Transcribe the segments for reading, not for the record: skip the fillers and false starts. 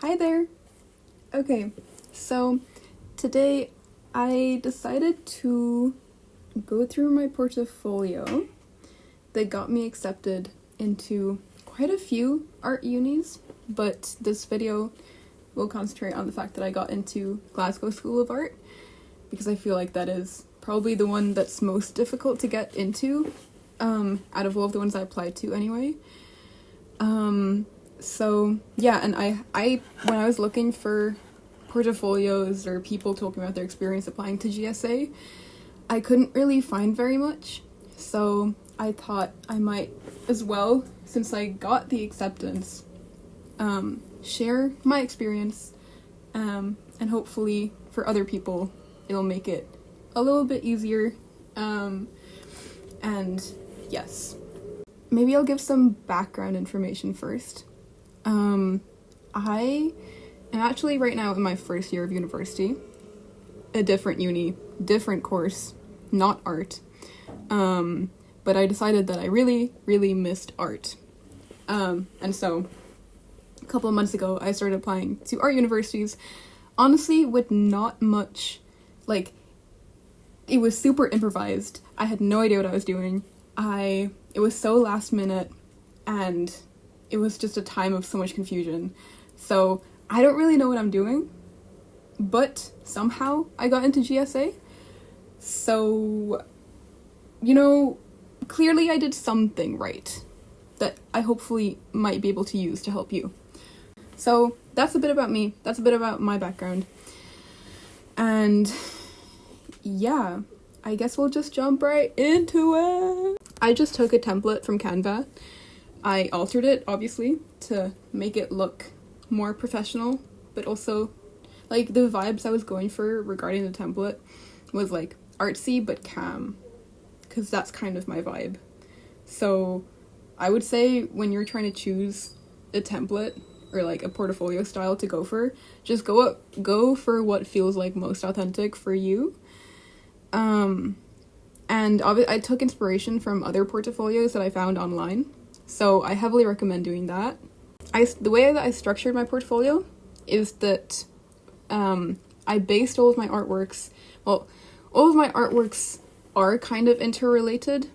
Hi there! Okay, so today I decided to go through my portfolio that got me accepted into quite a few art unis, but this video will concentrate on the fact that I got into Glasgow School of Art because I feel like that is probably the one that's most difficult to get into out of all of the ones I applied to anyway. So yeah, and I when I was looking for portfolios or people talking about their experience applying to GSA, I couldn't really find very much. So I thought I might as well, since I got the acceptance, share my experience, and hopefully for other people it'll make it a little bit easier. And yes. Maybe I'll give some background information first. I am actually right now in my first year of university, a different uni, different course, not art. But I decided that I really, really missed art. And so a couple of months ago, I started applying to art universities, honestly, with not much, it was super improvised. I had no idea what I was doing. It was so last minute, and it was just a time of so much confusion. So I don't really know what I'm doing, but somehow I got into GSA. So, clearly I did something right that I hopefully might be able to use to help you. So that's a bit about me. That's a bit about my background. And yeah, I guess we'll just jump right into it. I just took a template from Canva. I altered it, obviously, to make it look more professional, but also, the vibes I was going for regarding the template was, artsy but calm, because that's kind of my vibe. So I would say when you're trying to choose a template or, a portfolio style to go for, just go for what feels most authentic for you. And I took inspiration from other portfolios that I found online, so I heavily recommend doing that. The way that I structured my portfolio is that I based all of my artworks, all of my artworks are kind of interrelated.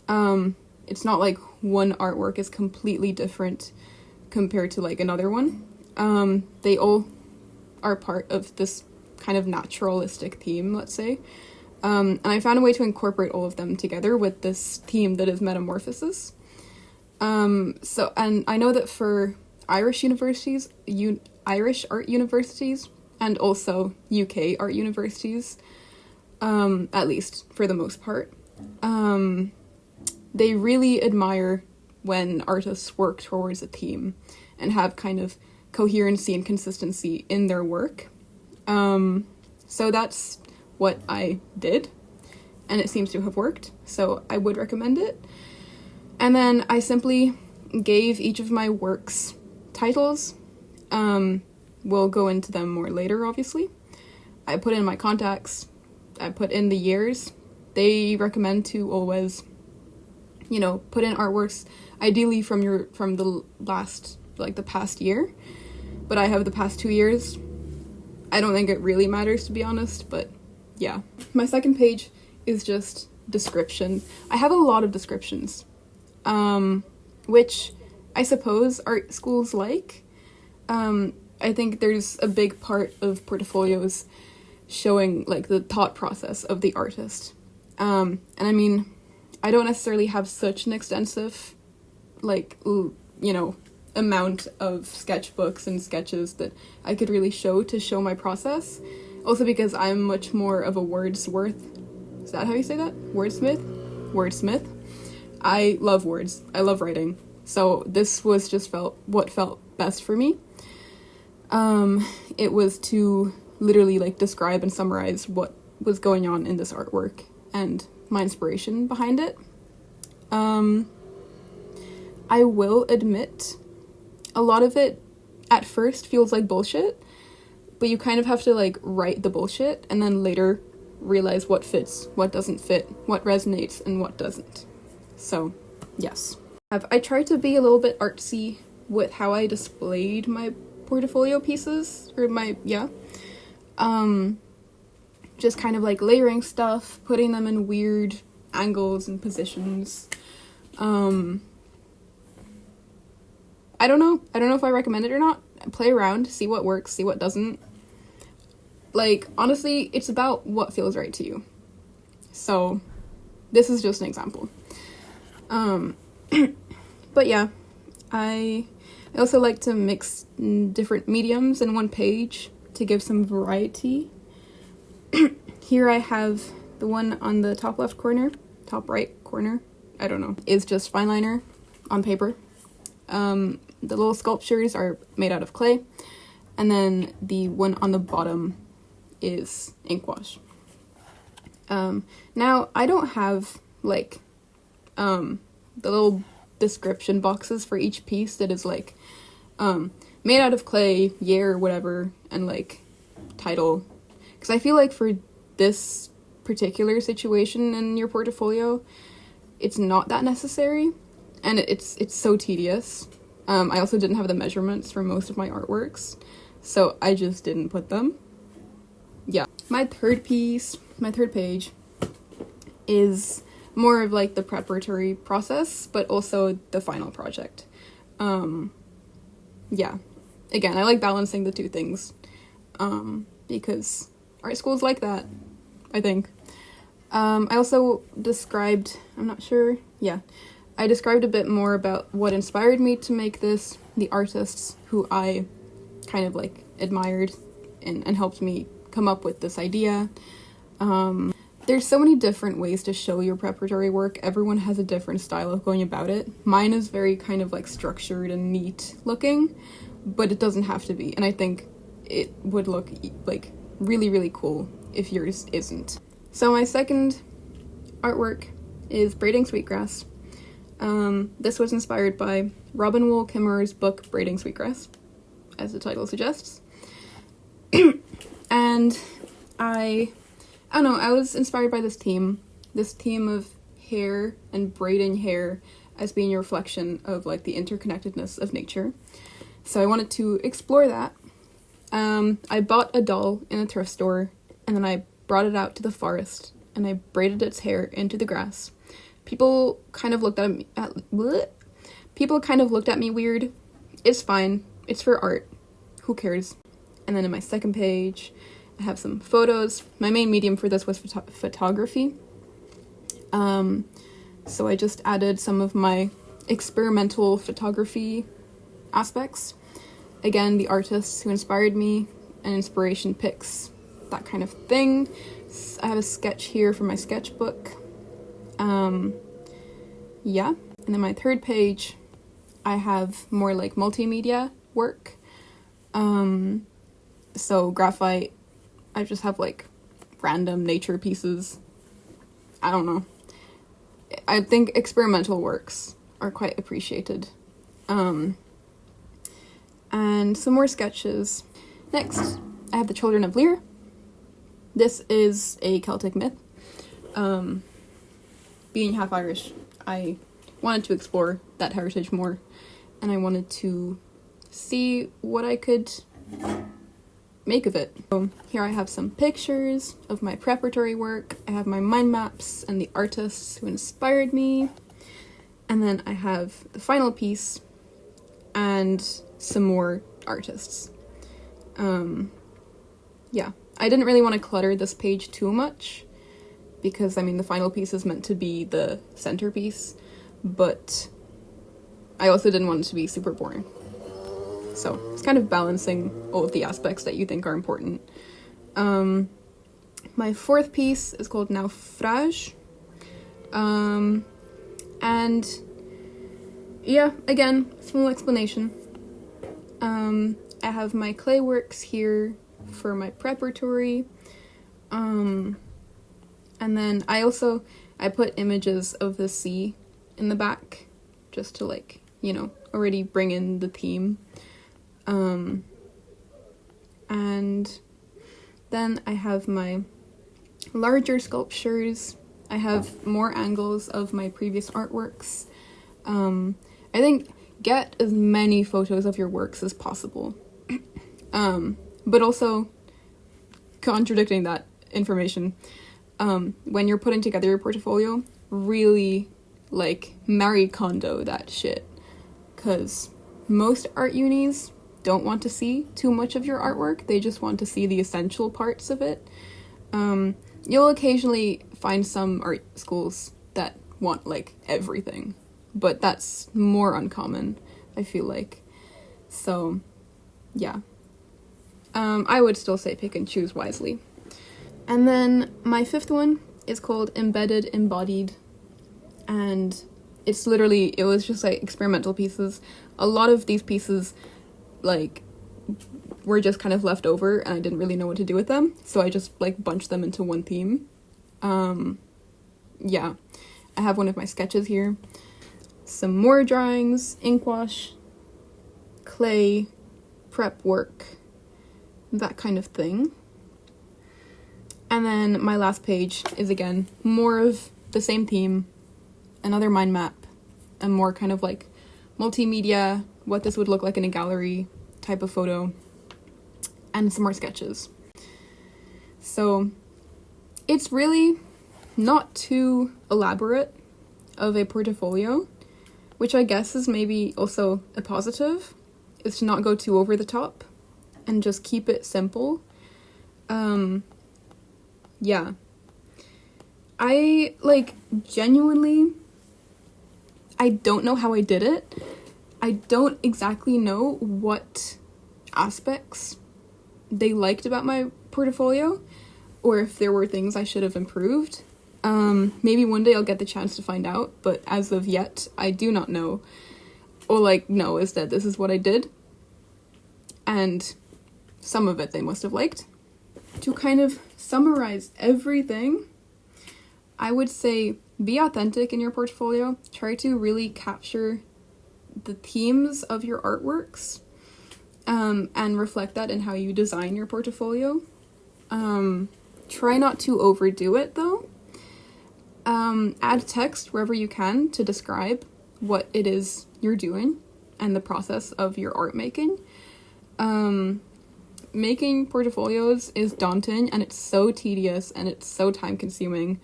It's not like one artwork is completely different compared to another one. They all are part of this kind of naturalistic theme, let's say. And I found a way to incorporate all of them together with this theme that is metamorphosis. And I know that for Irish universities, Irish art universities, and also UK art universities, at least for the most part, they really admire when artists work towards a theme and have kind of coherency and consistency in their work. So that's what I did, and it seems to have worked, so I would recommend it. And then I simply gave each of my works titles. We'll go into them more later, obviously. I put in my contacts, I put in the years. They recommend to always, put in artworks, ideally from the last, the past year, but I have the past 2 years. I don't think it really matters, to be honest, but yeah. My second page is just description. I have a lot of descriptions, which I suppose art schools like. I think there's a big part of portfolios showing the thought process of the artist. And I mean, I don't necessarily have such an extensive amount of sketchbooks and sketches that I could really show my process. Also because I'm much more of a wordsworth. Is that how you say that? Wordsmith. I love words. I love writing. So this was just what felt best for me. It was to literally describe and summarize what was going on in this artwork and my inspiration behind it. I will admit, a lot of it at first feels like bullshit, but you kind of have to write the bullshit and then later realize what fits, what doesn't fit, what resonates, and what doesn't. So, yes. I tried to be a little bit artsy with how I displayed my portfolio pieces, or just kind of like layering stuff, putting them in weird angles and positions. I don't know if I recommend it or not. Play around, see what works, see what doesn't. Like, honestly, it's about what feels right to you. So, this is just an example. But yeah, I also like to mix different mediums in one page to give some variety. Here I have the one on the top right corner, I don't know, is just fine liner on paper. The little sculptures are made out of clay, and then the one on the bottom is ink wash. Now, I don't have, like, the little description boxes for each piece that is, like, made out of clay, year, whatever, and, like, title. Because I feel like for this particular situation in your portfolio, it's not that necessary, and it's so tedious. I also didn't have the measurements for most of my artworks, so I just didn't put them. Yeah. My third page, is more of like the preparatory process, but also the final project. Yeah. Again, I like balancing the two things, because art school's like that, I think. I also described, I described a bit more about what inspired me to make this, the artists who I kind of like admired and helped me come up with this idea. There's so many different ways to show your preparatory work. Everyone has a different style of going about it. Mine is very kind of like structured and neat looking, but it doesn't have to be. And I think it would look like really, really cool if yours isn't. So my second artwork is Braiding Sweetgrass. This was inspired by Robin Wall Kimmerer's book Braiding Sweetgrass, as the title suggests. And I don't know, I was inspired by this theme of hair and braiding hair as being a reflection of like the interconnectedness of nature. So I wanted to explore that. I bought a doll in a thrift store, and then I brought it out to the forest, and I braided its hair into the grass. People kind of looked at me weird. It's fine. It's for art. Who cares? And then in my second page, I have some photos. My main medium for this was photography. So I just added some of my experimental photography aspects. Again, the artists who inspired me, and inspiration picks, that kind of thing. I have a sketch here from my sketchbook. Yeah. And then my third page, I have more like multimedia work. So graphite, I just have like random nature pieces. I don't know. I think experimental works are quite appreciated. And some more sketches. Next, I have the Children of Lear. This is a Celtic myth. Being half Irish, I wanted to explore that heritage more, and I wanted to see what I could make of it. So here I have some pictures of my preparatory work. I have my mind maps and the artists who inspired me. And then I have the final piece and some more artists. Yeah, I didn't really want to clutter this page too much because, I mean, the final piece is meant to be the centerpiece, but I also didn't want it to be super boring. So it's kind of balancing all of the aspects that you think are important. My fourth piece is called Naufrage. And yeah, again, small explanation. I have my clay works here for my preparatory. And then I put images of the sea in the back just to, like, you know, already bring in the theme. And then I have my larger sculptures. I have more angles of my previous artworks. I think get as many photos of your works as possible. But also contradicting that information, when you're putting together your portfolio, really, like, Marie Kondo that shit. Because most art unis don't want to see too much of your artwork. They just want to see the essential parts of it. You'll occasionally find some art schools that want, like, everything. But that's more uncommon, I feel like. So, yeah. I would still say pick and choose wisely. And then my fifth one is called Embedded Embodied. And it's literally, it was just like experimental pieces. A lot of these pieces, like, were just kind of left over and I didn't really know what to do with them. So I just, like, bunched them into one theme. Yeah. I have one of my sketches here. Some more drawings, ink wash, clay, prep work, that kind of thing. And then my last page is, again, more of the same theme, another mind map, a more kind of like multimedia, what this would look like in a gallery type of photo, and some more sketches. So it's really not too elaborate of a portfolio, which I guess is maybe also a positive, is to not go too over the top and just keep it simple. Yeah. I, like, genuinely, I don't know how I did it. I don't exactly know what aspects they liked about my portfolio, or if there were things I should have improved. Maybe one day I'll get the chance to find out, but as of yet, I do not know. Or, like, know is that this is what I did. And some of it they must have liked. To kind of summarize everything, I would say be authentic in your portfolio. Try to really capture the themes of your artworks, and reflect that in how you design your portfolio. Try not to overdo it, though. Add text wherever you can to describe what it is you're doing and the process of your art making. Making portfolios is daunting and it's so tedious and it's so time consuming,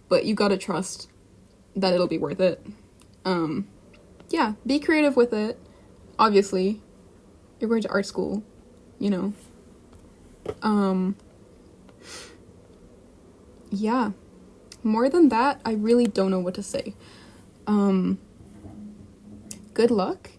but you gotta trust that it'll be worth it. Yeah, be creative with it. Obviously, you're going to art school, you know. Yeah. More than that, I really don't know what to say. Good luck.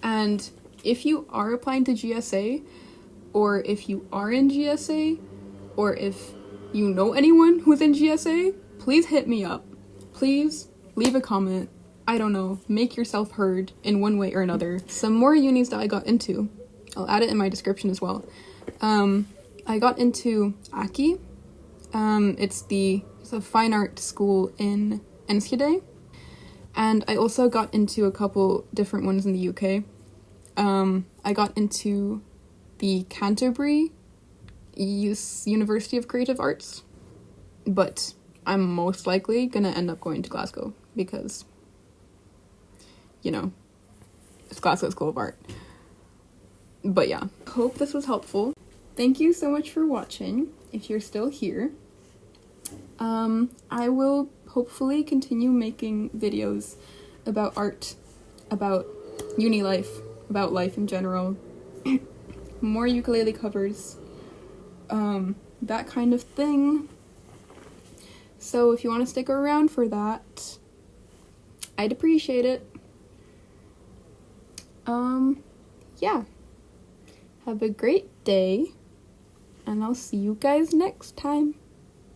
And if you are applying to GSA, or if you are in GSA, or if you know anyone who's in GSA, please hit me up. Please leave a comment. I don't know, make yourself heard in one way or another. Some more unis that I got into, I'll add it in my description as well. I got into Aki. It's a fine art school in Enschede. And I also got into a couple different ones in the UK. I got into the Canterbury University of Creative Arts, but I'm most likely gonna end up going to Glasgow because, you know, it's Glasgow School of Art. But yeah, hope this was helpful. Thank you so much for watching, if you're still here. I will hopefully continue making videos about art, about uni life, about life in general, more ukulele covers, that kind of thing. So if you want to stick around for that, I'd appreciate it. Yeah. Have a great day, and I'll see you guys next time.